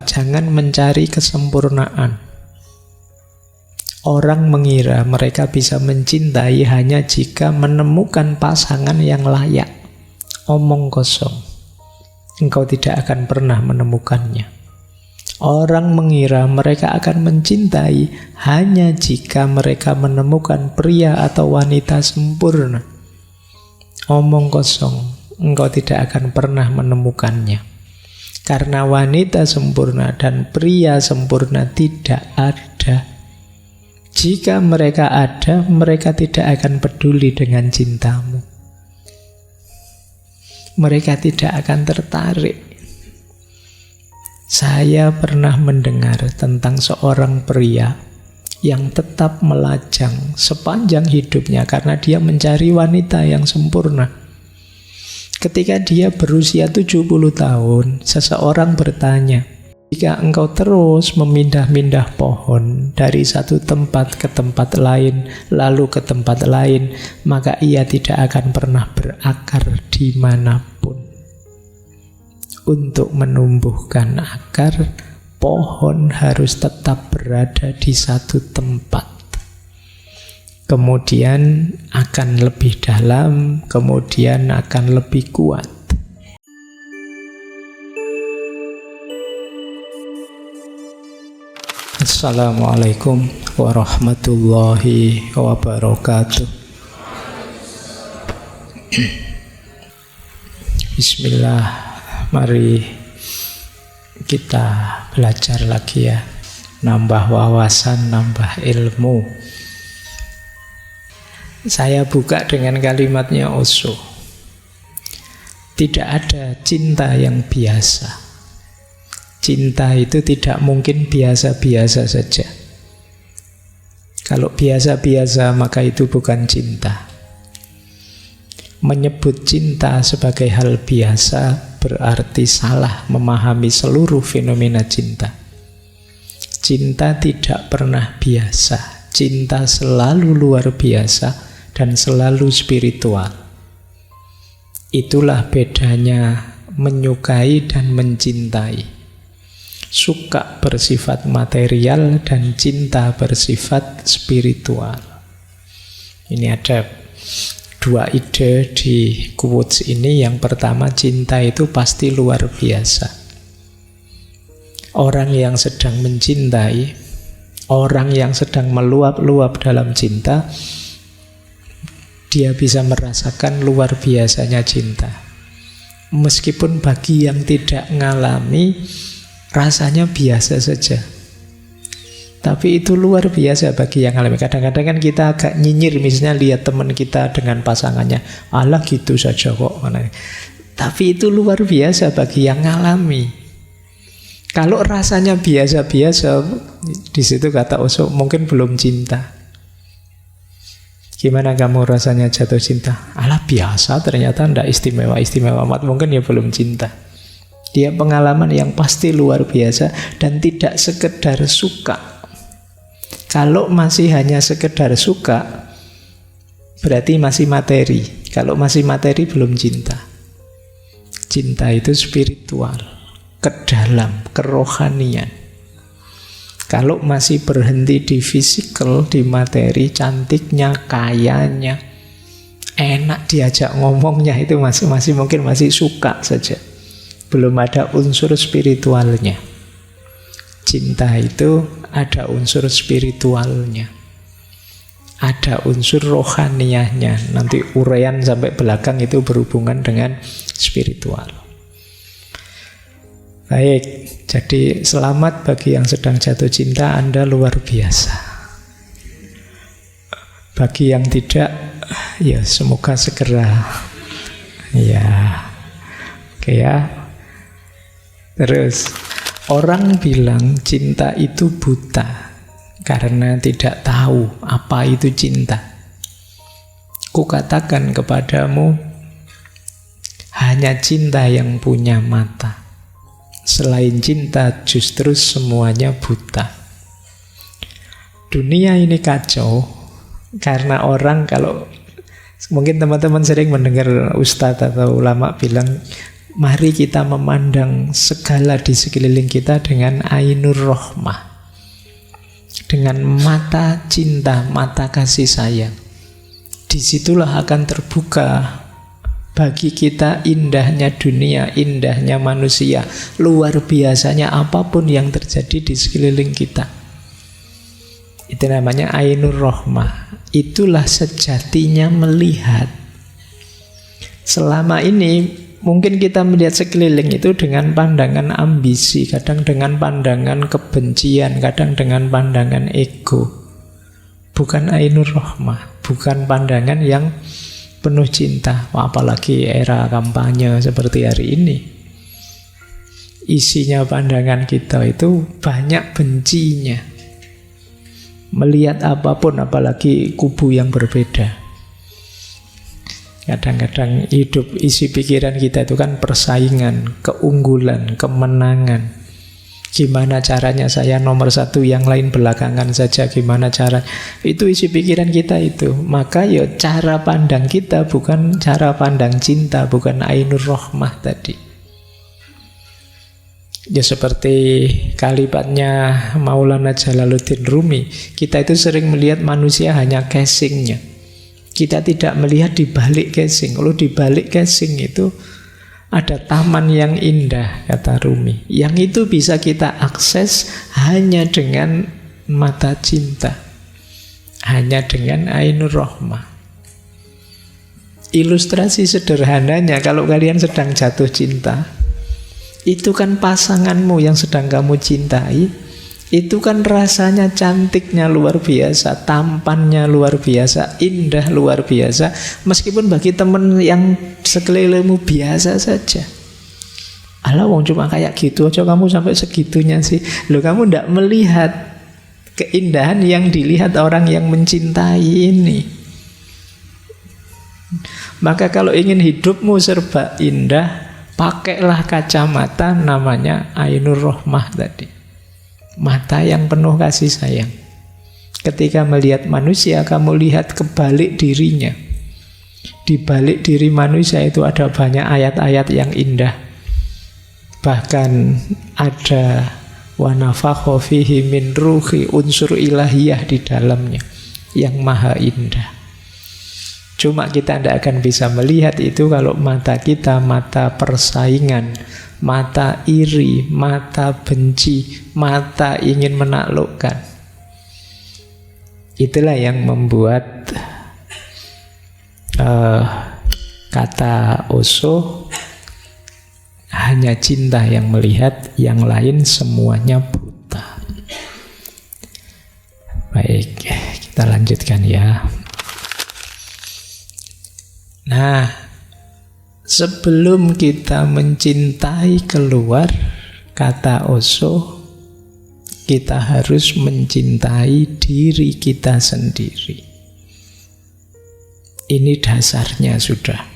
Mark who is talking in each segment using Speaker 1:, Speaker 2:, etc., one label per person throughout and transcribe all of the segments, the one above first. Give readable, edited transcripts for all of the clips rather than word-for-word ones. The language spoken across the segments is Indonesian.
Speaker 1: Jangan mencari kesempurnaan. Orang mengira mereka bisa mencintai hanya jika menemukan pasangan yang layak. Omong kosong. Engkau tidak akan pernah menemukannya. Orang mengira mereka akan mencintai hanya jika mereka menemukan pria atau wanita sempurna. Omong kosong. Engkau tidak akan pernah menemukannya. Karena wanita sempurna dan pria sempurna tidak ada. Jika mereka ada, mereka tidak akan peduli dengan cintamu. Mereka tidak akan tertarik. Saya pernah mendengar tentang seorang pria yang tetap melajang sepanjang hidupnya karena dia mencari wanita yang sempurna. Ketika dia berusia 70 tahun, seseorang bertanya, jika engkau terus memindah-mindah pohon dari satu tempat ke tempat lain, lalu ke tempat lain, maka ia tidak akan pernah berakar dimanapun. Untuk menumbuhkan akar, pohon harus tetap berada di satu tempat. Kemudian akan lebih dalam, kemudian akan lebih kuat. Assalamualaikum warahmatullahi wabarakatuh. Bismillah, mari kita belajar lagi ya. Nambah wawasan, nambah ilmu. Saya buka dengan kalimatnya Osho. Tidak ada cinta yang biasa. Cinta itu tidak mungkin biasa-biasa saja. Kalau biasa-biasa maka itu bukan cinta. Menyebut cinta sebagai hal biasa berarti salah memahami seluruh fenomena cinta. Cinta tidak pernah biasa. Cinta selalu luar biasa dan selalu spiritual. Itulah bedanya menyukai dan mencintai. Suka bersifat material dan cinta bersifat spiritual. Ini ada dua ide di quotes ini. Yang pertama, cinta itu pasti luar biasa. Orang yang sedang mencintai, orang yang sedang meluap-luap dalam cinta, dia bisa merasakan luar biasanya cinta. Meskipun bagi yang tidak ngalami, rasanya biasa saja. Tapi itu luar biasa bagi yang ngalami. Kadang-kadang kan kita agak nyinyir, misalnya lihat teman kita dengan pasangannya, alah gitu saja kok. Tapi itu luar biasa bagi yang ngalami. Kalau rasanya biasa-biasa, di situ kata Osho, mungkin belum cinta. Gimana kamu rasanya jatuh cinta? Alah biasa, ternyata tidak istimewa-istimewa amat. Mungkin ya belum cinta. Dia pengalaman yang pasti luar biasa dan tidak sekedar suka. Kalau masih hanya sekedar suka, berarti masih materi. Kalau masih materi belum cinta. Cinta itu spiritual, ke dalam, kerohanian. Kalau masih berhenti di fisikal, di materi, cantiknya, kayanya, enak diajak ngomongnya, itu masih mungkin masih suka saja. Belum ada unsur spiritualnya. Cinta itu ada unsur spiritualnya. Ada unsur rohaniahnya. Nanti uraian sampai belakang itu berhubungan dengan spiritual. Baik, jadi selamat bagi yang sedang jatuh cinta, Anda luar biasa. Bagi yang tidak, ya semoga segera. Ya, oke ya. Terus, orang bilang cinta itu buta karena tidak tahu apa itu cinta. Kukatakan kepadamu, hanya cinta yang punya mata. Selain cinta justru semuanya buta. Dunia ini kacau karena orang, kalau mungkin teman-teman sering mendengar ustadz atau ulama bilang Mari kita memandang segala di sekeliling kita dengan ainur rahmah, dengan mata cinta, mata kasih sayang. Disitulah akan terbuka bagi kita indahnya dunia, indahnya manusia, luar biasanya apapun yang terjadi di sekeliling kita. Itu namanya ainur rahmah. Itulah sejatinya melihat. Selama ini mungkin kita melihat sekeliling itu dengan pandangan ambisi, kadang dengan pandangan kebencian, kadang dengan pandangan ego. Bukan ainur rahmah, bukan pandangan yang penuh cinta. Apalagi era kampanye seperti hari ini, isinya pandangan kita itu banyak bencinya. Melihat apapun, apalagi kubu yang berbeda. Kadang-kadang hidup, isi pikiran kita itu kan persaingan, keunggulan, kemenangan. Gimana caranya saya nomor satu, yang lain belakangan saja, gimana cara. Itu isi pikiran kita itu. Maka ya cara pandang kita bukan cara pandang cinta, bukan ainur rahmah tadi. Ya seperti kalimatnya Maulana Jalaluddin Rumi, kita itu sering melihat manusia hanya casingnya. Kita tidak melihat di balik casing. Kalau di balik casing itu ada taman yang indah, kata Rumi. Yang itu bisa kita akses hanya dengan mata cinta, hanya dengan ainur rahmah. Ilustrasi sederhananya, kalau kalian sedang jatuh cinta, itu kan pasanganmu yang sedang kamu cintai, itu kan rasanya cantiknya luar biasa, tampannya luar biasa, indah luar biasa. Meskipun bagi teman yang sekelilingmu biasa saja. Alah wong cuma kayak gitu aja kamu sampai segitunya sih. Loh, kamu tidak melihat keindahan yang dilihat orang yang mencintai ini. Maka kalau ingin hidupmu serba indah, pakailah kacamata namanya ainur rahmah tadi. Mata yang penuh kasih sayang. Ketika melihat manusia, kamu lihat kebalik dirinya. Di balik diri manusia itu ada banyak ayat-ayat yang indah. Bahkan ada wa nafakha fihi min ruhi, unsur ilahiyah di dalamnya yang maha indah. Cuma kita tidak akan bisa melihat itu kalau mata kita mata persaingan, mata iri, mata benci, mata ingin menaklukkan. Itulah yang membuat kata Osho, hanya cinta yang melihat, yang lain semuanya buta. Baik, kita lanjutkan ya. Nah, sebelum kita mencintai keluar, kata Osho, kita harus mencintai diri kita sendiri. Ini dasarnya sudah.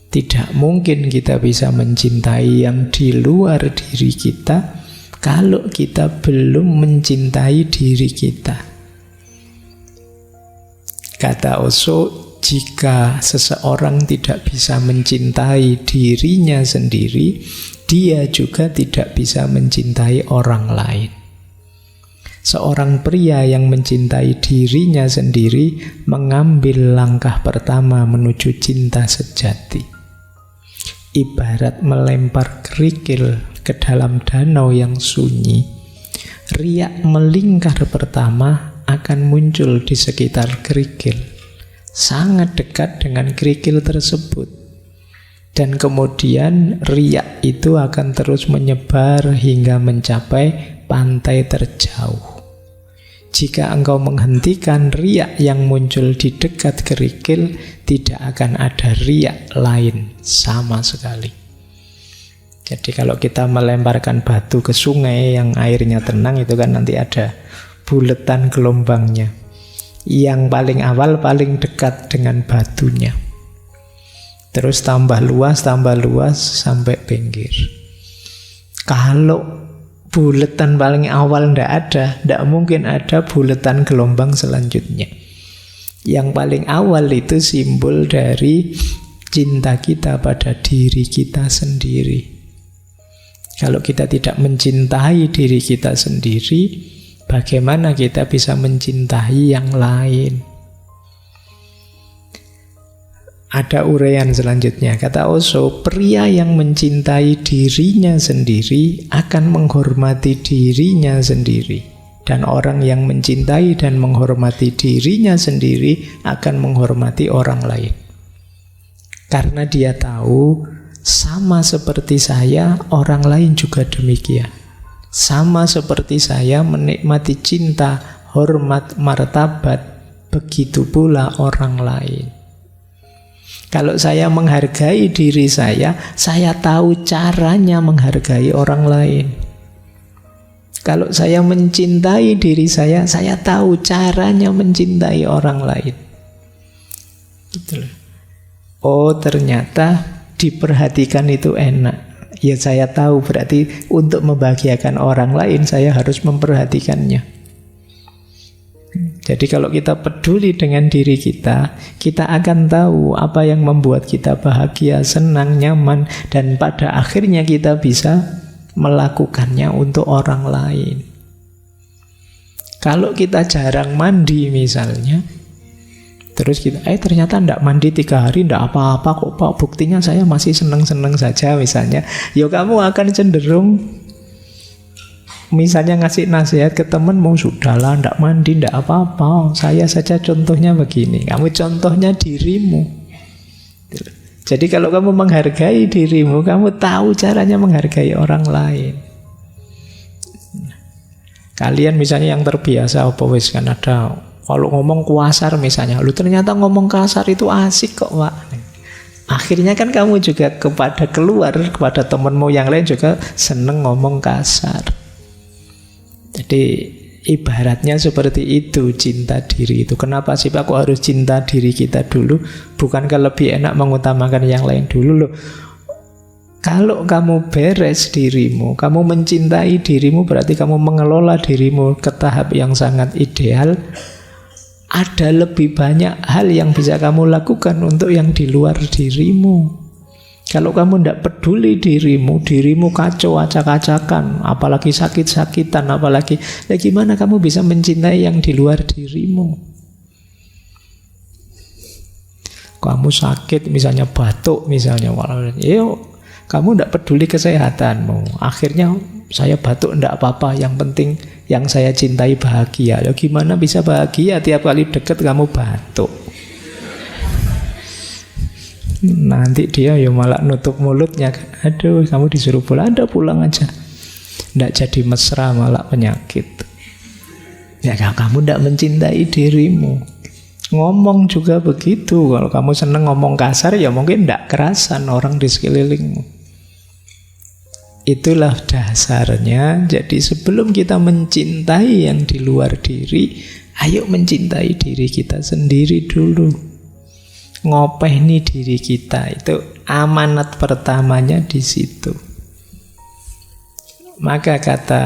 Speaker 1: Tidak mungkin kita bisa mencintai yang di luar diri kita kalau kita belum mencintai diri kita. Kata Osho, jika seseorang tidak bisa mencintai dirinya sendiri, dia juga tidak bisa mencintai orang lain. Seorang pria yang mencintai dirinya sendiri mengambil langkah pertama menuju cinta sejati. Ibarat melempar kerikil ke dalam danau yang sunyi, riak melingkar pertama akan muncul di sekitar kerikil, sangat dekat dengan kerikil tersebut. Dan kemudian riak itu akan terus menyebar hingga mencapai pantai terjauh. Jika engkau menghentikan riak yang muncul di dekat kerikil, tidak akan ada riak lain sama sekali. Jadi kalau kita melemparkan batu ke sungai yang airnya tenang, itu kan nanti ada buletan gelombangnya. Yang paling awal paling dekat dengan batunya. Terus tambah luas sampai pinggir. Kalau buletan paling awal tidak mungkin ada buletan gelombang selanjutnya. Yang paling awal itu simbol dari cinta kita pada diri kita sendiri. Kalau kita tidak mencintai diri kita sendiri, bagaimana kita bisa mencintai yang lain? Ada uraian selanjutnya. Kata Osho, pria yang mencintai dirinya sendiri akan menghormati dirinya sendiri. Dan orang yang mencintai dan menghormati dirinya sendiri akan menghormati orang lain. Karena dia tahu, sama seperti saya, orang lain juga demikian. Sama seperti saya menikmati cinta, hormat, martabat, begitu pula orang lain. Kalau saya menghargai diri saya tahu caranya menghargai orang lain. Kalau saya mencintai diri saya tahu caranya mencintai orang lain. Gitu loh. Oh, ternyata diperhatikan itu enak. Ya saya tahu berarti untuk membahagiakan orang lain saya harus memperhatikannya. Jadi kalau kita peduli dengan diri kita, kita akan tahu apa yang membuat kita bahagia, senang, nyaman, dan pada akhirnya kita bisa melakukannya untuk orang lain. Kalau kita jarang mandi misalnya, terus kita, ternyata tidak mandi 3 hari, tidak apa-apa kok Pak, buktinya saya masih seneng-seneng saja misalnya. Ya kamu akan cenderung, misalnya ngasih nasihat ke temenmu, sudahlah tidak mandi, tidak apa-apa, saya saja contohnya begini. Kamu contohnya dirimu. Jadi kalau kamu menghargai dirimu, kamu tahu caranya menghargai orang lain. Kalian misalnya yang terbiasa, apa wis kan ada, kalau ngomong kasar misalnya, lu ternyata ngomong kasar itu asik kok Pak. Akhirnya kan kamu juga kepada temenmu yang lain juga seneng ngomong kasar. Jadi ibaratnya seperti itu cinta diri itu. Kenapa sih Pak kok harus cinta diri kita dulu? Bukankah lebih enak mengutamakan yang lain dulu loh? Kalau kamu beres dirimu, kamu mencintai dirimu, berarti kamu mengelola dirimu ke tahap yang sangat ideal. Ada lebih banyak hal yang bisa kamu lakukan untuk yang di luar dirimu. Kalau kamu tidak peduli dirimu kacau, acak-acakan, apalagi sakit-sakitan, apalagi, gimana kamu bisa mencintai yang di luar dirimu? Kamu sakit, misalnya batuk, misalnya, kamu tidak peduli kesehatanmu. Akhirnya saya batuk tidak apa-apa, yang penting yang saya cintai bahagia. Gimana bisa bahagia tiap kali deket kamu batuk? Nanti dia malah nutup mulutnya. Aduh, kamu disuruh pulang, pulang aja. Tidak jadi mesra, malah penyakit. Ya kamu tidak mencintai dirimu. Ngomong juga begitu. Kalau kamu seneng ngomong kasar, ya mungkin tidak kerasan orang di sekelilingmu. Itulah dasarnya. Jadi sebelum kita mencintai yang di luar diri, ayo mencintai diri kita sendiri dulu. Ngopeni diri kita, itu amanat pertamanya di situ. Maka kata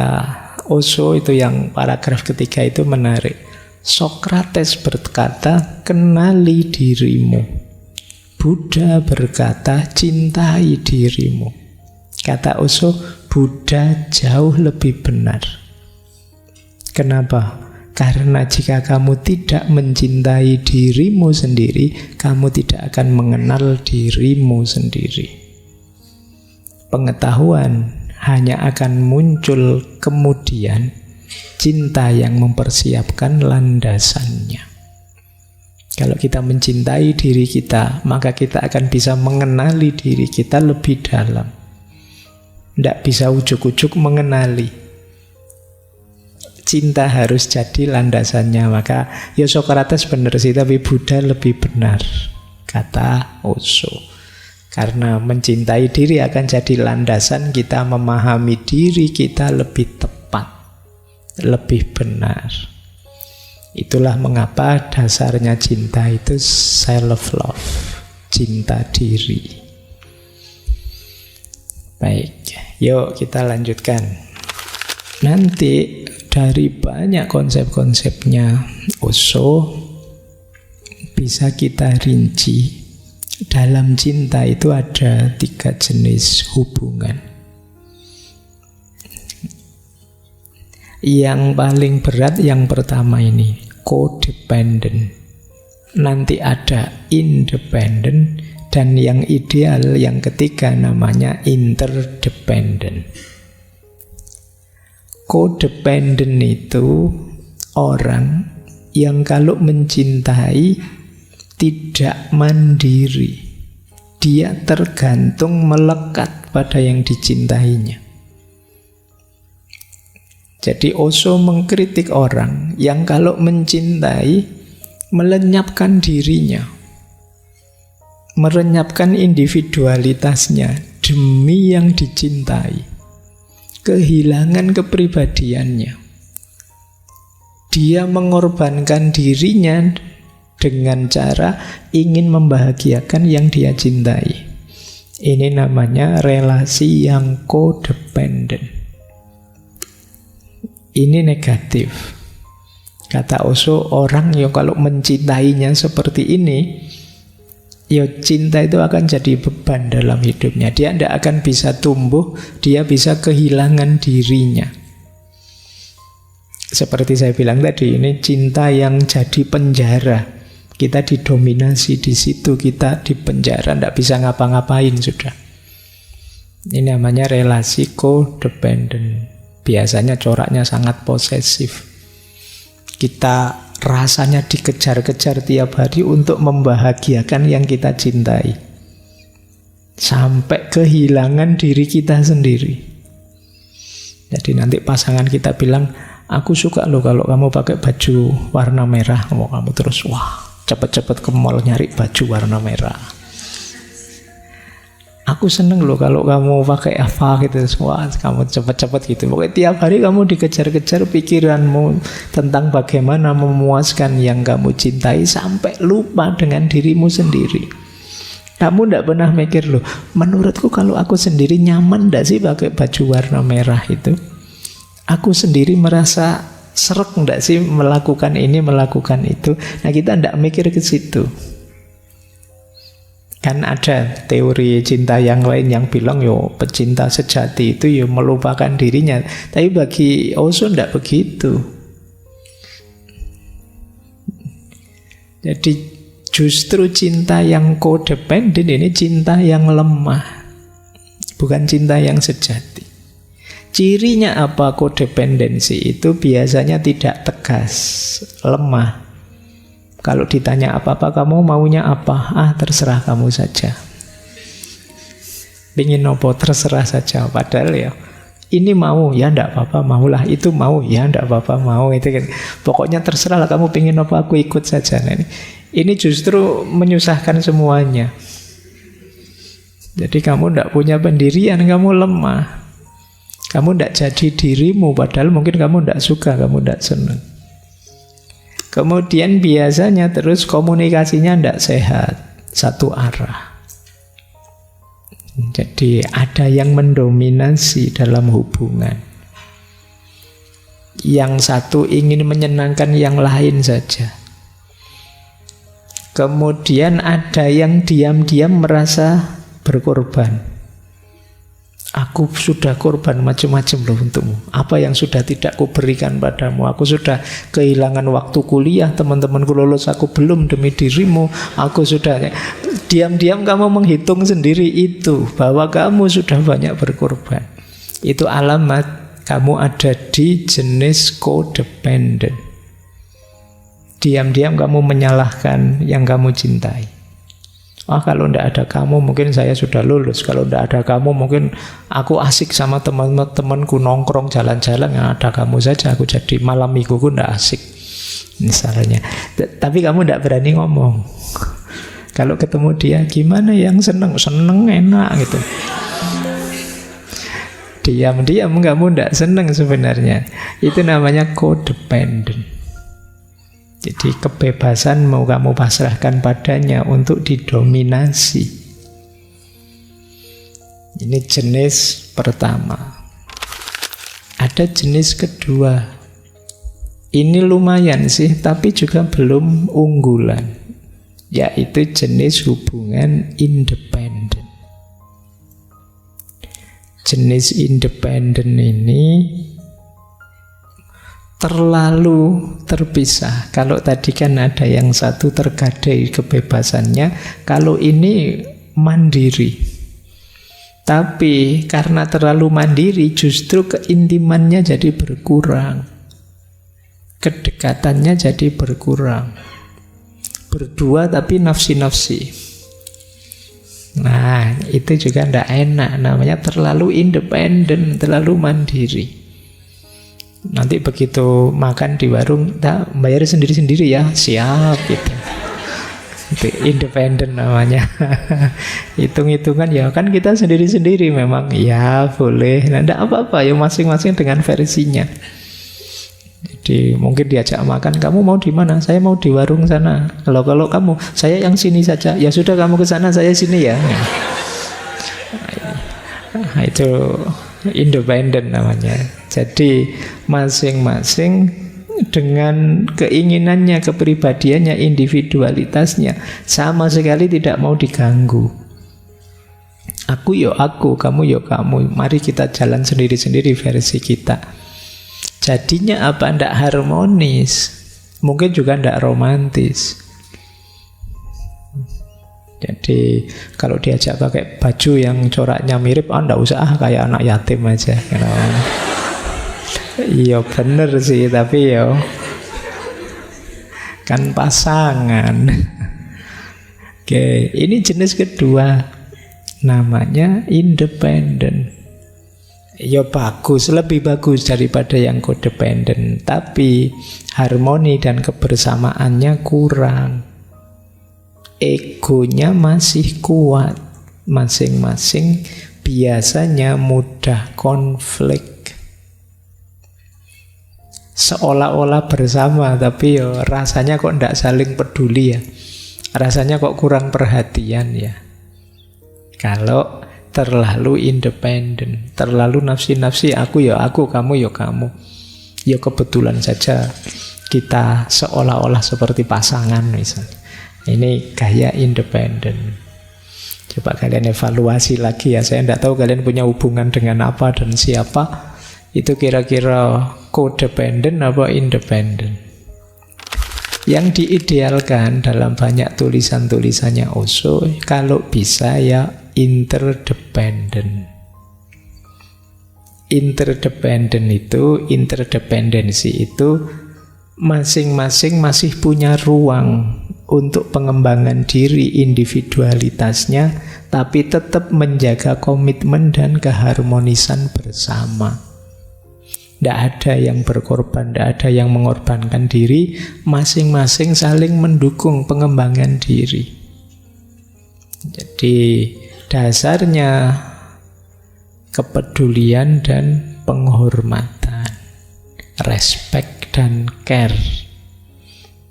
Speaker 1: Osho itu yang paragraf ketiga itu menarik. Sokrates berkata, kenali dirimu. Buddha berkata, cintai dirimu. Kata Osho, Buddha jauh lebih benar. Kenapa? Karena jika kamu tidak mencintai dirimu sendiri, kamu tidak akan mengenal dirimu sendiri. Pengetahuan hanya akan muncul kemudian, cinta yang mempersiapkan landasannya. Kalau kita mencintai diri kita, maka kita akan bisa mengenali diri kita lebih dalam. Tidak bisa ujuk-ujuk mengenali. Cinta harus jadi landasannya. Maka ya Sokrates benar sih, tapi Buddha lebih benar, kata Osho. Karena mencintai diri akan jadi landasan kita memahami diri kita lebih tepat, lebih benar. Itulah mengapa dasarnya cinta itu self-love, cinta diri. Baik, yuk kita lanjutkan. Nanti dari banyak konsep-konsepnya Osho bisa kita rinci Dalam cinta itu ada 3 jenis hubungan. Yang paling berat yang pertama ini, codependent. Nanti ada independent, dan yang ideal yang ketiga namanya interdependent. Codependent itu orang yang kalau mencintai tidak mandiri. Dia tergantung, melekat pada yang dicintainya. Jadi Osho mengkritik orang yang kalau mencintai melenyapkan dirinya, merenyapkan individualitasnya demi yang dicintai, kehilangan kepribadiannya. Dia mengorbankan dirinya dengan cara ingin membahagiakan yang dia cintai. Ini namanya relasi yang codependent. Ini negatif. Kata Osho, orang yang kalau mencintainya seperti ini, ya cinta itu akan jadi beban dalam hidupnya. Dia tidak akan bisa tumbuh, dia bisa kehilangan dirinya. Seperti saya bilang tadi, ini cinta yang jadi penjara. Kita didominasi di situ, kita di penjara, tidak bisa ngapa-ngapain sudah. Ini namanya relasi codependent. Biasanya coraknya sangat posesif. Kita rasanya dikejar-kejar tiap hari untuk membahagiakan yang kita cintai, sampai kehilangan diri kita sendiri. Jadi nanti pasangan kita bilang, aku suka loh kalau kamu pakai baju warna merah. Kamu terus, wah, cepet-cepet ke mall nyari baju warna merah. Aku seneng loh kalau kamu pakai apa gitu. Wah, kamu cepet-cepet gitu. Pokoknya tiap hari kamu dikejar-kejar pikiranmu tentang bagaimana memuaskan yang kamu cintai, sampai lupa dengan dirimu sendiri. Kamu tidak pernah mikir loh, menurutku kalau aku sendiri nyaman tidak sih pakai baju warna merah itu? Aku sendiri merasa srek enggak sih melakukan ini, melakukan itu? Nah, kita enggak mikir ke situ. Kan ada teori cinta yang lain yang bilang, yo pecinta sejati itu yo melupakan dirinya. Tapi bagi Osho enggak begitu. Jadi justru cinta yang codependent ini cinta yang lemah, bukan cinta yang sejati. Cirinya apa kodependensi itu? Biasanya tidak tegas, lemah. Kalau ditanya apa-apa, kamu maunya apa? Ah, terserah kamu saja. Pingin nopo, terserah saja. Padahal ya, ini mau, ya ndak apa-apa, maulah. Itu mau, ya ndak apa-apa, mau. Itu kan. Pokoknya terserah lah, kamu pingin nopo, aku ikut saja. Nah, ini justru menyusahkan semuanya. Jadi kamu ndak punya pendirian, kamu lemah. Kamu tidak jadi dirimu, padahal mungkin kamu tidak suka, kamu tidak senang. Kemudian biasanya terus komunikasinya tidak sehat, satu arah. Jadi ada yang mendominasi dalam hubungan. Yang satu ingin menyenangkan yang lain saja. Kemudian ada yang diam-diam merasa berkorban. Aku sudah korban macam-macam loh untukmu. Apa yang sudah tidak kuberikan padamu? Aku sudah kehilangan waktu kuliah, teman-temanku lulus, aku belum demi dirimu. Aku sudah, diam-diam kamu menghitung sendiri itu, bahwa kamu sudah banyak berkorban. Itu alamat kamu ada di jenis codependent. Diam-diam kamu menyalahkan yang kamu cintai. Ah, kalau tidak ada kamu mungkin saya sudah lulus. Kalau tidak ada kamu mungkin aku asik sama teman-temanku nongkrong jalan-jalan. Yang ada kamu saja aku jadi malam mingguku tidak asik misalnya. Tapi kamu tidak berani ngomong. Kalau ketemu dia, gimana yang seneng? Seneng enak gitu. Diam-diam kamu tidak seneng sebenarnya. Itu namanya codependent. Jadi kebebasan mau kamu pasrahkan padanya untuk didominasi. Ini jenis pertama. Ada jenis kedua. Ini lumayan sih, tapi juga belum unggulan. yaitu jenis hubungan independen. Jenis independen ini terlalu terpisah. Kalau tadi kan ada yang satu tergadai kebebasannya, kalau ini mandiri. Tapi karena terlalu mandiri, justru keintimannya jadi berkurang, kedekatannya jadi berkurang. Berdua tapi nafsi-nafsi. Nah, itu juga tidak enak. Namanya terlalu independen, terlalu mandiri. Nanti begitu makan di warung, tak bayar sendiri-sendiri ya, siap gitu. Itu independen namanya. Hitung-hitungan ya kan kita sendiri-sendiri memang. Ya boleh, nah, tidak apa-apa ya, masing-masing dengan versinya. Jadi mungkin diajak makan, kamu mau di mana? Saya mau di warung sana. Kalau kamu, saya yang sini saja. Ya sudah, kamu ke sana, saya sini ya. Nah, itu independen namanya. Jadi masing-masing dengan keinginannya, kepribadiannya, individualitasnya, sama sekali tidak mau diganggu. Aku yo aku, kamu yo kamu. Mari kita jalan sendiri-sendiri versi kita. Jadinya apa? Tidak harmonis. Mungkin juga tidak romantis. Jadi kalau diajak pakai baju yang coraknya mirip, tidak usah kayak anak yatim aja. Iya bener sih, tapi yo kan pasangan. Oke, ini jenis kedua, namanya independen. Ya bagus, lebih bagus daripada yang codependent, tapi harmoni dan kebersamaannya kurang. Egonya masih kuat, masing-masing biasanya mudah konflik. Seolah-olah bersama, tapi ya rasanya kok tidak saling peduli ya. Rasanya kok kurang perhatian ya. Kalau terlalu independen, terlalu nafsi-nafsi, aku ya aku, kamu ya kamu. Ya kebetulan saja kita seolah-olah seperti pasangan misalnya. Ini gaya independen. Coba kalian evaluasi lagi ya. Saya tidak tahu kalian punya hubungan dengan apa dan siapa. Itu kira-kira codependent apa independen? Yang diidealkan dalam banyak tulisan-tulisannya Osho, kalau bisa ya interdependent. Interdependensi itu masing-masing masih punya ruang untuk pengembangan diri individualitasnya, tapi tetap menjaga komitmen dan keharmonisan bersama. Tidak ada yang berkorban, tidak ada yang mengorbankan diri, masing-masing saling mendukung pengembangan diri. Jadi dasarnya kepedulian dan penghormatan, respect dan care.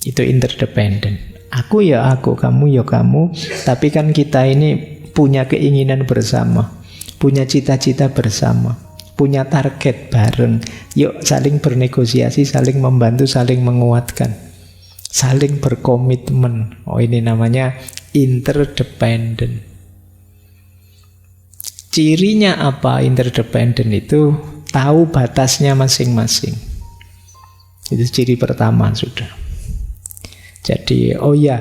Speaker 1: Itu interdependent. Aku ya aku, kamu ya kamu, tapi kan kita ini punya keinginan bersama, punya cita-cita bersama, punya target bareng. Yuk saling bernegosiasi, saling membantu, saling menguatkan, saling berkomitmen. Oh, ini namanya interdependent. Cirinya apa interdependent itu? Tahu batasnya masing-masing. Itu ciri pertama sudah. Jadi, oh ya,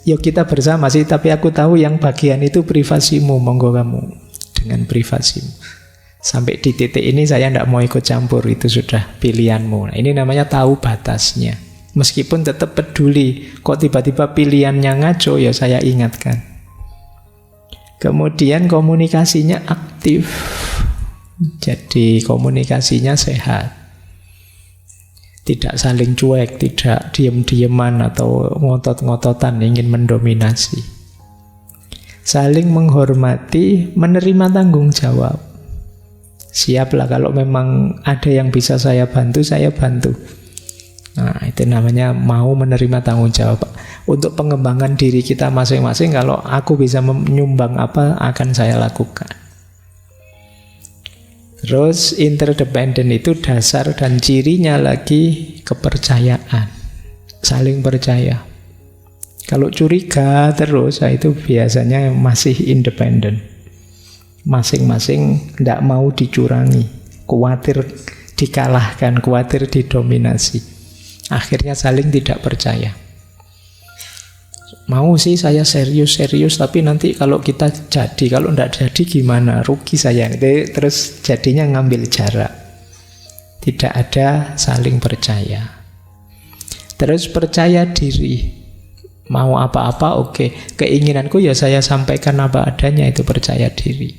Speaker 1: yuk kita bersama sih, tapi aku tahu yang bagian itu privasimu, monggo kamu dengan privasimu. Sampai di titik ini saya tidak mau ikut campur, itu sudah pilihanmu. Nah, ini namanya tahu batasnya. Meskipun tetap peduli, kok tiba-tiba pilihannya ngaco, ya saya ingatkan. Kemudian komunikasinya aktif. Jadi komunikasinya sehat. Tidak saling cuek, tidak diam-diaman atau ngotot-ngototan ingin mendominasi. Saling menghormati, menerima tanggung jawab. Siaplah kalau memang ada yang bisa saya bantu, saya bantu. Nah, itu namanya mau menerima tanggung jawab. Untuk pengembangan diri kita masing-masing, kalau aku bisa menyumbang apa, akan saya lakukan. Terus interdependent itu dasar dan cirinya lagi kepercayaan. Saling percaya. Kalau curiga terus, itu biasanya masih independen. Masing-masing tidak mau dicurangi, khawatir dikalahkan, khawatir didominasi. Akhirnya saling tidak percaya. Mau sih saya serius-serius, tapi nanti kalau kita jadi, kalau tidak jadi gimana? Rugi saya. Terus jadinya ngambil jarak. Tidak ada saling percaya. Terus percaya diri. Mau apa-apa, oke. Keinginanku ya saya sampaikan apa adanya, itu percaya diri.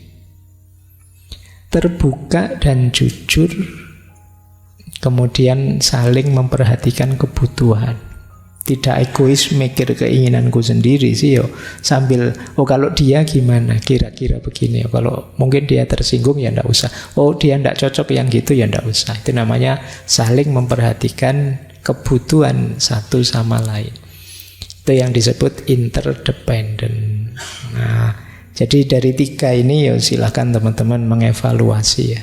Speaker 1: Terbuka dan jujur, kemudian saling memperhatikan kebutuhan. Tidak egois mikir keinginanku sendiri sih yo. Sambil, kalau dia gimana? Kira-kira begini. Kalau mungkin dia tersinggung ya ndak usah. Dia ndak cocok yang gitu ya ndak usah. Itu namanya saling memperhatikan kebutuhan satu sama lain. Itu yang disebut interdependent. Nah, jadi dari 3 ini ya silakan teman-teman mengevaluasi ya.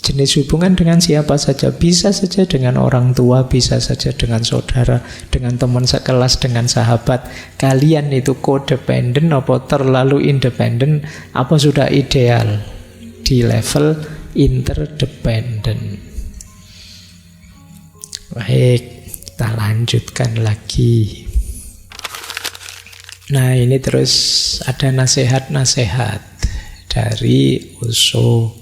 Speaker 1: Jenis hubungan dengan siapa saja, bisa saja dengan orang tua, bisa saja dengan saudara, dengan teman sekelas, dengan sahabat. Kalian itu codependent apa terlalu independen, apa sudah ideal di level interdependent. Baik, kita lanjutkan lagi. Nah, ini terus ada nasihat-nasihat dari Osho.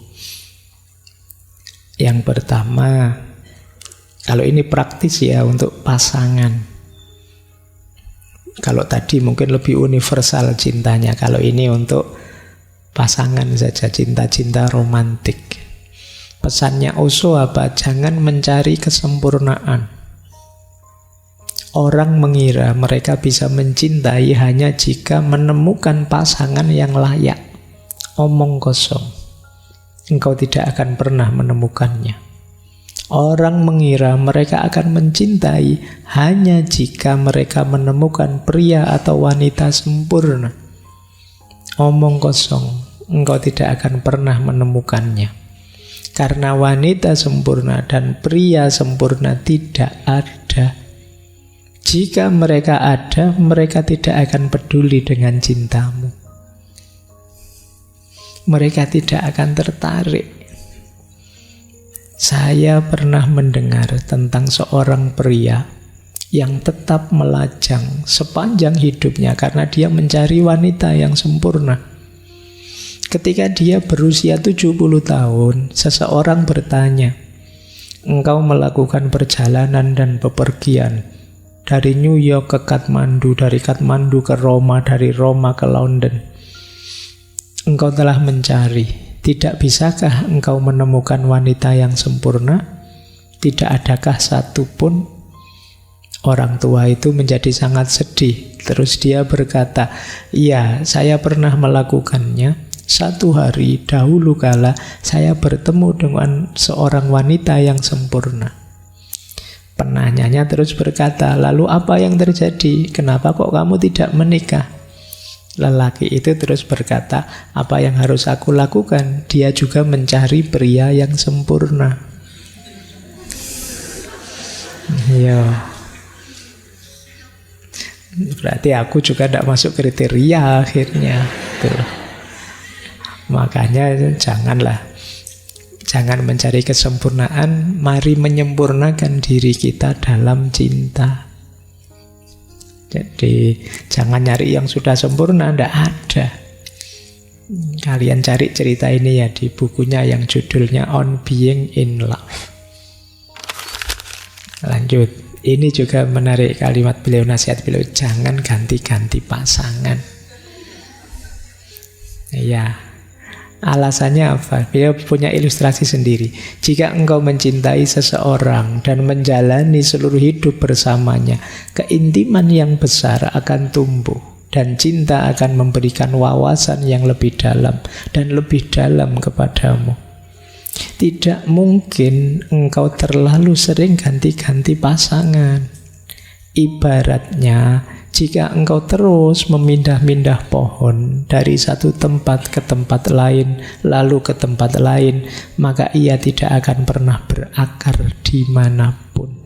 Speaker 1: Yang pertama, kalau ini praktis ya untuk pasangan. Kalau tadi mungkin lebih universal cintanya, kalau ini untuk pasangan saja, cinta-cinta romantik. Pesannya Osho apa? Jangan mencari kesempurnaan. Orang mengira mereka bisa mencintai hanya jika menemukan pasangan yang layak. Omong kosong. Engkau tidak akan pernah menemukannya. Orang mengira mereka akan mencintai hanya jika mereka menemukan pria atau wanita sempurna. Omong kosong, engkau tidak akan pernah menemukannya. Karena wanita sempurna dan pria sempurna tidak ada. Jika mereka ada, mereka tidak akan peduli dengan cintamu. Mereka tidak akan tertarik. Saya pernah mendengar tentang seorang pria yang tetap melajang sepanjang hidupnya karena dia mencari wanita yang sempurna. Ketika dia berusia 70 tahun, seseorang bertanya, "Engkau melakukan perjalanan dan bepergian dari New York ke Kathmandu, dari Kathmandu ke Roma, dari Roma ke London. Engkau telah mencari, tidak bisakah engkau menemukan wanita yang sempurna? Tidak adakah satu pun?" Orang tua itu menjadi sangat sedih. Terus dia berkata, "Iya, saya pernah melakukannya. Satu hari dahulu kala saya bertemu dengan seorang wanita yang sempurna." Penanyanya terus berkata, "Lalu apa yang terjadi? Kenapa kok kamu tidak menikah?" Lelaki itu terus berkata, "Apa yang harus aku lakukan? Dia juga mencari pria yang sempurna." Ya, berarti aku juga tidak masuk kriteria akhirnya. Tuh. Makanya jangan mencari kesempurnaan, mari menyempurnakan diri kita dalam cinta. Jadi jangan nyari yang sudah sempurna, tidak ada. Kalian cari cerita ini ya di bukunya yang judulnya On Being in Love. Lanjut, ini juga menarik kalimat beliau, nasihat beliau, jangan ganti-ganti pasangan. Ya. Alasannya apa? Beliau punya ilustrasi sendiri. Jika engkau mencintai seseorang dan menjalani seluruh hidup bersamanya, keintiman yang besar akan tumbuh dan cinta akan memberikan wawasan yang lebih dalam dan lebih dalam kepadamu. Tidak mungkin engkau terlalu sering ganti-ganti pasangan. Ibaratnya, jika engkau terus memindah-mindah pohon dari satu tempat ke tempat lain, lalu ke tempat lain, maka ia tidak akan pernah berakar dimanapun.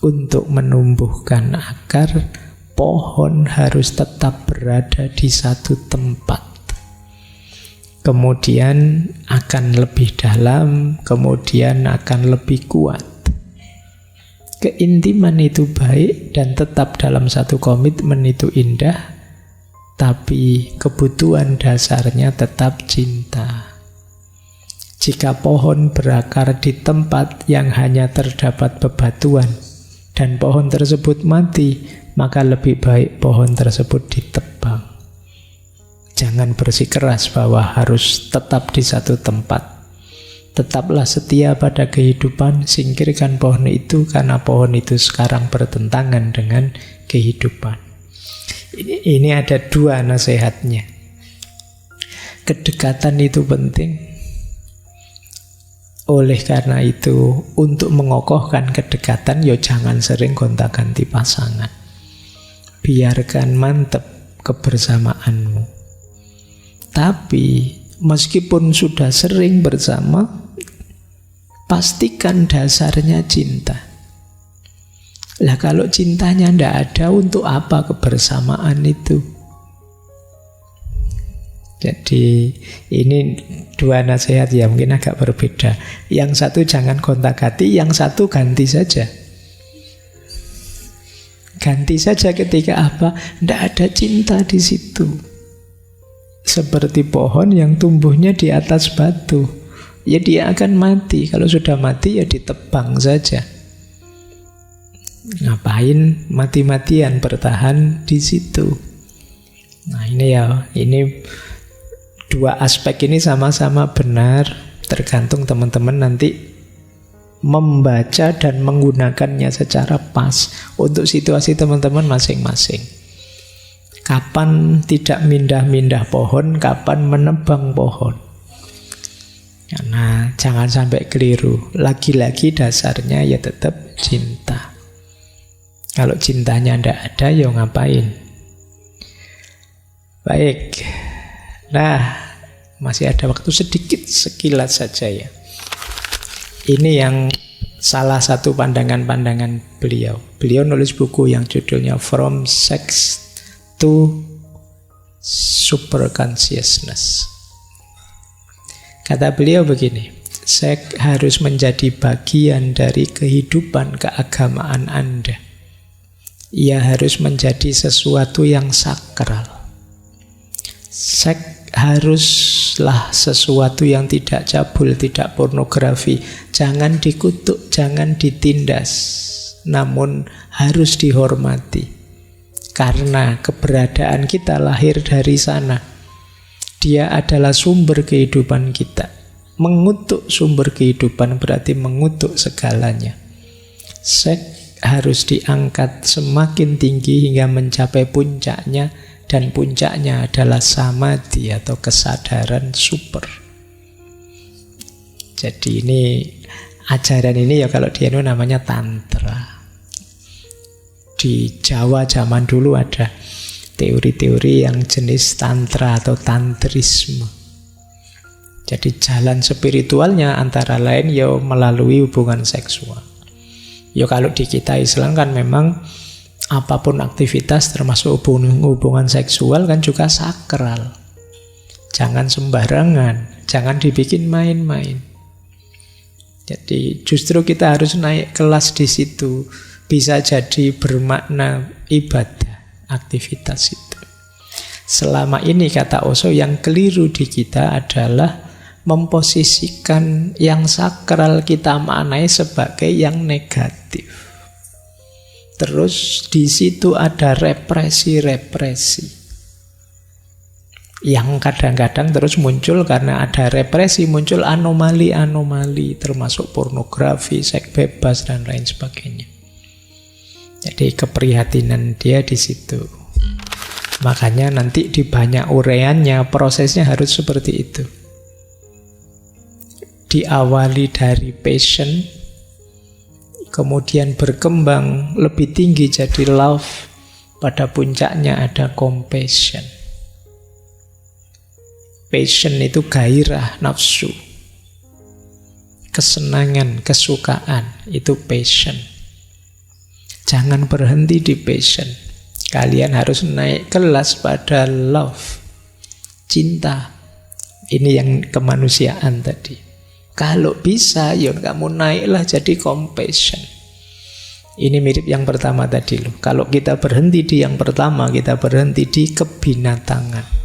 Speaker 1: untuk menumbuhkan akar, pohon harus tetap berada di satu tempat. Kemudian akan lebih dalam, kemudian akan lebih kuat. Keintiman itu baik dan tetap dalam satu komitmen itu indah, tapi kebutuhan dasarnya tetap cinta. Jika pohon berakar di tempat yang hanya terdapat bebatuan dan pohon tersebut mati, maka lebih baik pohon tersebut ditebang. Jangan bersikeras bahwa harus tetap di satu tempat. Tetaplah setia pada kehidupan, singkirkan pohon itu karena pohon itu sekarang bertentangan dengan kehidupan. Ini ada dua nasihatnya. Kedekatan itu penting. Oleh karena itu, untuk mengokohkan kedekatan, ya jangan sering gonta-ganti pasangan. Biarkan mantap kebersamaanmu. Tapi meskipun sudah sering bersama, pastikan dasarnya cinta. Lah kalau cintanya ndak ada, untuk apa kebersamaan itu? Jadi ini dua nasihat ya mungkin agak berbeda. Yang satu jangan gonta-ganti, yang satu ganti saja. Ganti saja ketika apa? Ndak ada cinta di situ. Seperti pohon yang tumbuhnya di atas batu, ya dia akan mati. Kalau sudah mati ya ditebang saja. Ngapain mati-matian bertahan di situ? Nah ini dua aspek ini sama-sama benar, tergantung teman-teman nanti membaca dan menggunakannya secara pas untuk situasi teman-teman masing-masing. Kapan tidak mindah-mindah pohon, kapan menebang pohon. Karena jangan sampai keliru. Lagi-lagi dasarnya ya tetap cinta. Kalau cintanya tidak ada, ya ngapain? Baik. Nah, masih ada waktu sedikit, sekilas saja ya. Ini yang salah satu pandangan-pandangan beliau. Beliau nulis buku yang judulnya From Sex to Super Consciousness. Kata beliau begini, seks harus menjadi bagian dari kehidupan keagamaan Anda. Ia harus menjadi sesuatu yang sakral. Seks haruslah sesuatu yang tidak cabul, tidak pornografi. Jangan dikutuk, jangan ditindas, namun harus dihormati. Karena keberadaan kita lahir dari sana. Dia adalah sumber kehidupan kita. Mengutuk sumber kehidupan berarti mengutuk segalanya. Seks harus diangkat semakin tinggi hingga mencapai puncaknya, dan puncaknya adalah samadhi atau kesadaran super. Jadi ini ajaran ini ya kalau di Hindu namanya tantra. Di Jawa zaman dulu ada teori-teori yang jenis tantra atau tantrisme. Jadi jalan spiritualnya antara lain ya melalui hubungan seksual. Ya kalau di kita Islam kan memang apapun aktivitas termasuk hubungan seksual kan juga sakral. Jangan sembarangan, jangan dibikin main-main. Jadi justru kita harus naik kelas di situ. Bisa jadi bermakna ibadah, aktivitas itu. Selama ini kata Osho yang keliru di kita adalah memposisikan yang sakral kita maknai sebagai yang negatif. Terus di situ ada represi-represi yang kadang-kadang terus muncul karena ada represi, muncul anomali-anomali termasuk pornografi, seks bebas dan lain sebagainya. Jadi keprihatinan dia di situ. Makanya nanti di banyak uraiannya prosesnya harus seperti itu. Diawali dari passion, kemudian berkembang lebih tinggi jadi love, pada puncaknya ada compassion. Passion itu gairah, nafsu. Kesenangan, kesukaan, itu passion. Jangan berhenti di passion. Kalian harus naik kelas pada love, cinta. Ini yang kemanusiaan tadi. Kalau bisa, ya kamu naiklah jadi compassion. Ini mirip yang pertama tadi loh. Kalau kita berhenti di yang pertama, kita berhenti di kebinatangan.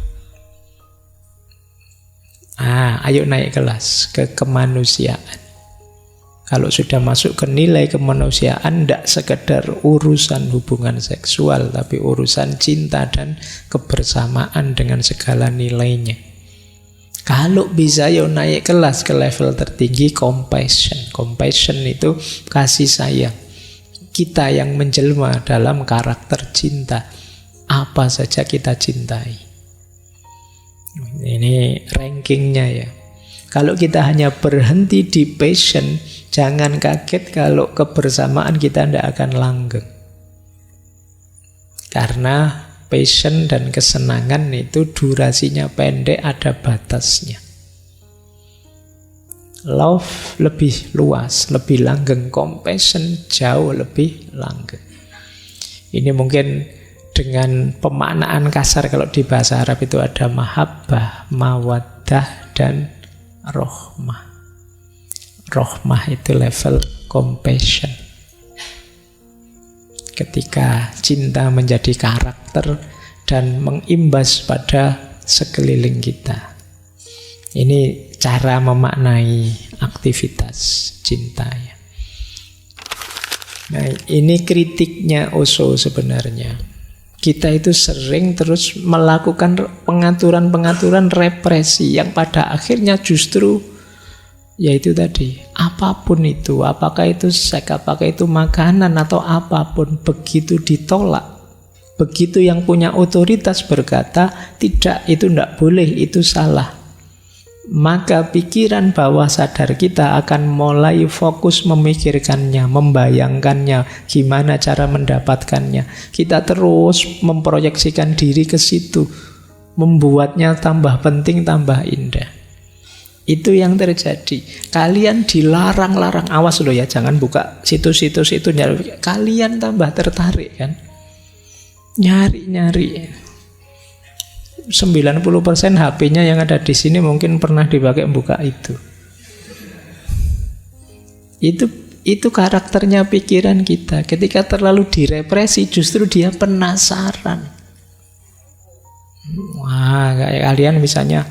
Speaker 1: Ayo naik kelas ke kemanusiaan. Kalau sudah masuk ke nilai kemanusiaan, tidak sekedar urusan hubungan seksual, tapi urusan cinta dan kebersamaan dengan segala nilainya. Kalau bisa ya naik kelas ke level tertinggi, compassion. Compassion itu kasih sayang. Kita yang menjelma dalam karakter cinta. Apa saja kita cintai. Ini rankingnya ya. Kalau kita hanya berhenti di passion, jangan kaget kalau kebersamaan kita tidak akan langgeng. Karena passion dan kesenangan itu durasinya pendek, ada batasnya. Love lebih luas, lebih langgeng. Compassion jauh lebih langgeng. Ini mungkin dengan pemaknaan kasar, kalau di bahasa Arab itu ada mahabbah, mawaddah, dan rohmah. Rohmah itu level compassion. Ketika cinta menjadi karakter dan mengimbas pada sekeliling kita. Ini cara memaknai aktivitas cinta ya. Nah, ini kritiknya Osho sebenarnya. Kita itu sering terus melakukan pengaturan-pengaturan represi yang pada akhirnya justru yaitu tadi, apapun itu, apakah itu seks, apakah itu makanan atau apapun, begitu ditolak, begitu yang punya otoritas berkata tidak, itu tidak boleh, itu salah, maka pikiran bawah sadar kita akan mulai fokus memikirkannya, membayangkannya, gimana cara mendapatkannya. Kita terus memproyeksikan diri ke situ, membuatnya tambah penting, tambah indah. Itu yang terjadi. Kalian dilarang-larang, awas loh ya, jangan buka situs-situs itu. Kalian tambah tertarik kan, nyari-nyari. 90% HP-nya yang ada di sini mungkin pernah dipakai buka itu. Itu karakternya pikiran kita. Ketika terlalu direpresi, justru dia penasaran. Wah, kayak kalian misalnya,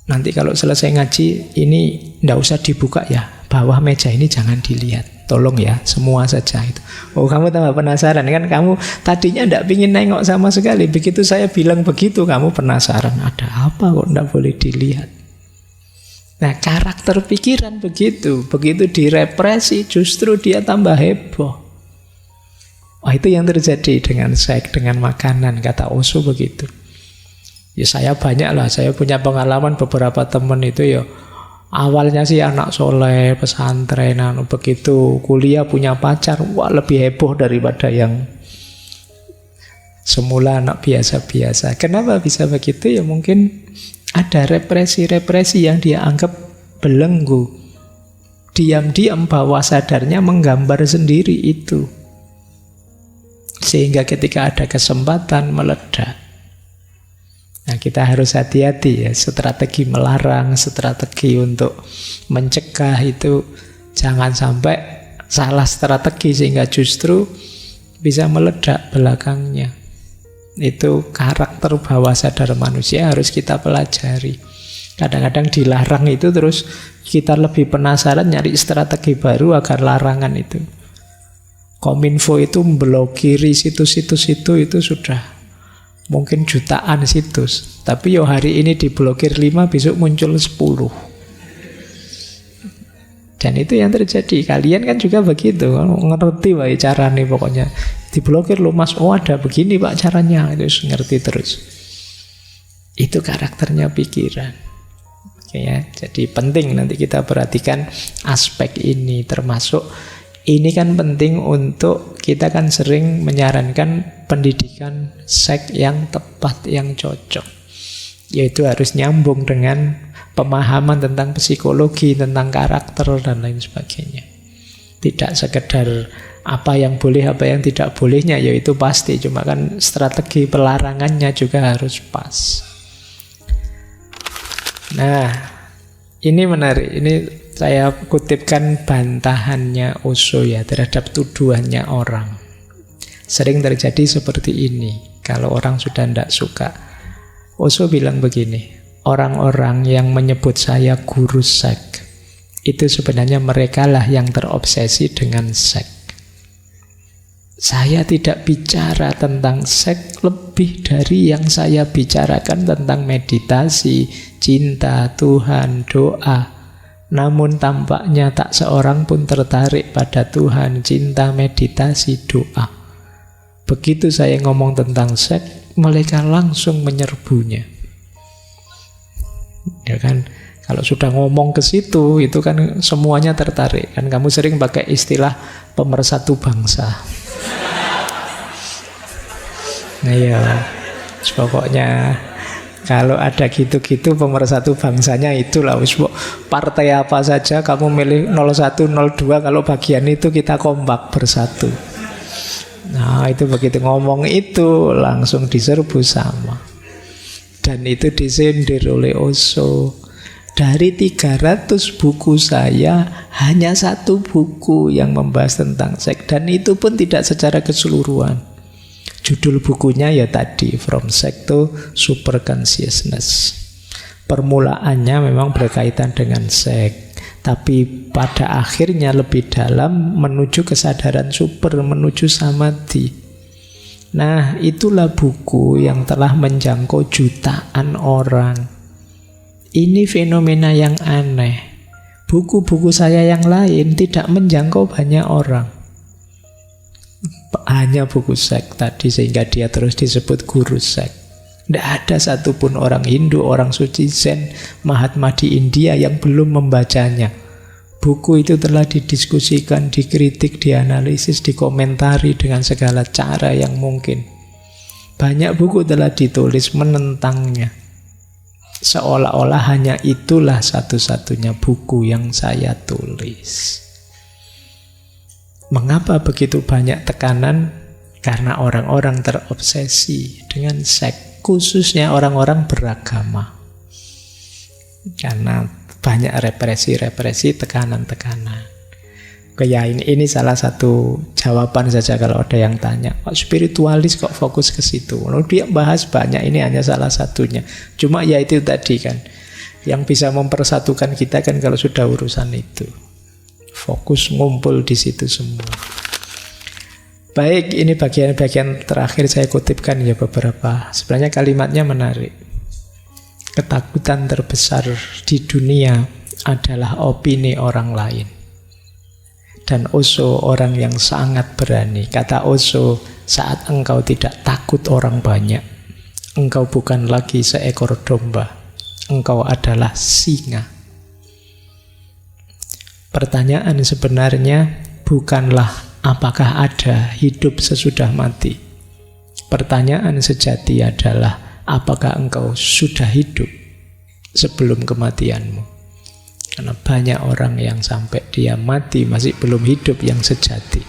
Speaker 1: nanti kalau selesai ngaji, ini ndak usah dibuka ya, bawah meja ini jangan dilihat, tolong ya, semua saja itu. Oh, kamu tambah penasaran kan, kamu tadinya ndak pingin nengok sama sekali, begitu saya bilang begitu, kamu penasaran, ada apa kok ndak boleh dilihat. Nah, karakter pikiran begitu direpresi, justru dia tambah heboh. Oh, itu yang terjadi dengan seks, dengan makanan, kata Osho begitu. Ya saya banyak lah, saya punya pengalaman beberapa teman itu ya awalnya sih anak soleh, pesantren, begitu kuliah punya pacar, wah lebih heboh daripada yang semula anak biasa-biasa. Kenapa bisa begitu? Ya mungkin ada represi-represi yang dia anggap belenggu. Diam-diam bawah sadarnya menggambar sendiri itu. Sehingga ketika ada kesempatan meledak. Nah, kita harus hati-hati ya, strategi melarang, strategi untuk mencegah itu jangan sampai salah strategi sehingga justru bisa meledak belakangnya. Itu karakter bawah sadar manusia harus kita pelajari. Kadang-kadang dilarang itu terus kita lebih penasaran nyari strategi baru agar larangan itu. Kominfo itu memblokiri situs-situs itu sudah mungkin jutaan situs. Tapi yo hari ini diblokir 5, besok muncul 10. Dan itu yang terjadi. Kalian kan juga begitu, ngerti Pak caranya pokoknya. Diblokir lo Mas, oh ada begini Pak caranya. Itu ngerti terus. Itu karakternya pikiran. Oke ya. Jadi penting nanti kita perhatikan aspek ini, termasuk ini kan penting untuk kita kan sering menyarankan pendidikan seks yang tepat, yang cocok. Yaitu harus nyambung dengan pemahaman tentang psikologi, tentang karakter, dan lain sebagainya. Tidak sekedar Apa yang boleh, apa yang tidak bolehnya, ya itu pasti. Cuma kan strategi pelarangannya juga harus pas. Nah, ini menarik. Ini saya kutipkan bantahannya Osho ya terhadap tuduhannya orang. Sering terjadi seperti ini kalau orang sudah tidak suka. Osho bilang begini, orang-orang yang menyebut saya guru seks, itu sebenarnya merekalah yang terobsesi dengan seks. Saya tidak bicara tentang seks lebih dari yang saya bicarakan tentang meditasi, cinta, Tuhan, doa. Namun tampaknya tak seorang pun tertarik pada Tuhan, cinta, meditasi, doa. Begitu saya ngomong tentang seks, mereka langsung menyerbunya. Ya kan? Kalau sudah ngomong ke situ, itu kan semuanya tertarik. Kan kamu sering pakai istilah pemersatu bangsa. Nah ya, pokoknya kalau ada gitu-gitu pemersatu bangsanya itulah. Partai apa saja kamu milih 01, 02, kalau bagian itu kita kompak bersatu. Nah itu begitu ngomong itu langsung diserbu sama. Dan itu disindir oleh Osho. Dari 300 buku saya, hanya 1 buku yang membahas tentang seks. Dan itu pun tidak secara keseluruhan. Judul bukunya ya tadi, From Sex to Super Consciousness. Permulaannya memang berkaitan dengan seks, tapi pada akhirnya lebih dalam menuju kesadaran super, menuju samadhi. Nah, itulah buku yang telah menjangkau jutaan orang. Ini fenomena yang aneh. Buku-buku saya yang lain tidak menjangkau banyak orang. Hanya buku seks tadi, sehingga dia terus disebut guru seks. Tidak ada satupun orang Hindu, orang suci Zen, Mahatma di India yang belum membacanya. Buku itu telah didiskusikan, dikritik, dianalisis, dikomentari dengan segala cara yang mungkin. Banyak buku telah ditulis menentangnya. Seolah-olah hanya itulah satu-satunya buku yang saya tulis. Mengapa begitu banyak tekanan? Karena orang-orang terobsesi dengan seks, khususnya orang-orang beragama. Karena banyak represi-represi, tekanan-tekanan. Ya ini salah satu jawaban saja kalau ada yang tanya, kok spiritualis kok fokus ke situ? Dia bahas banyak, ini hanya salah satunya. Cuma ya itu tadi kan, yang bisa mempersatukan kita kan kalau sudah urusan itu. Fokus ngumpul di situ semua. Baik, ini bagian-bagian terakhir saya kutipkan ya beberapa. Sebenarnya kalimatnya menarik. Ketakutan terbesar di dunia adalah opini orang lain. Dan Osho orang yang sangat berani. Kata Osho, saat engkau tidak takut orang banyak, engkau bukan lagi seekor domba. Engkau adalah singa. Pertanyaan sebenarnya bukanlah apakah ada hidup sesudah mati. Pertanyaan sejati adalah apakah engkau sudah hidup sebelum kematianmu. Karena banyak orang yang sampai dia mati masih belum hidup yang sejati.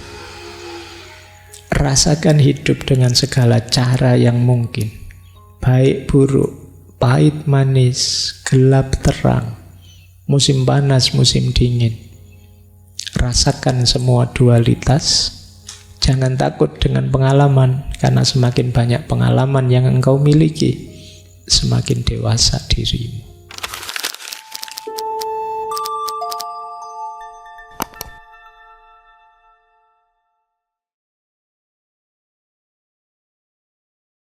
Speaker 1: Rasakan hidup dengan segala cara yang mungkin. Baik buruk, pahit manis, gelap terang, musim panas, musim dingin. Rasakan semua dualitas. Jangan takut dengan pengalaman, karena semakin banyak pengalaman yang engkau miliki, semakin dewasa dirimu.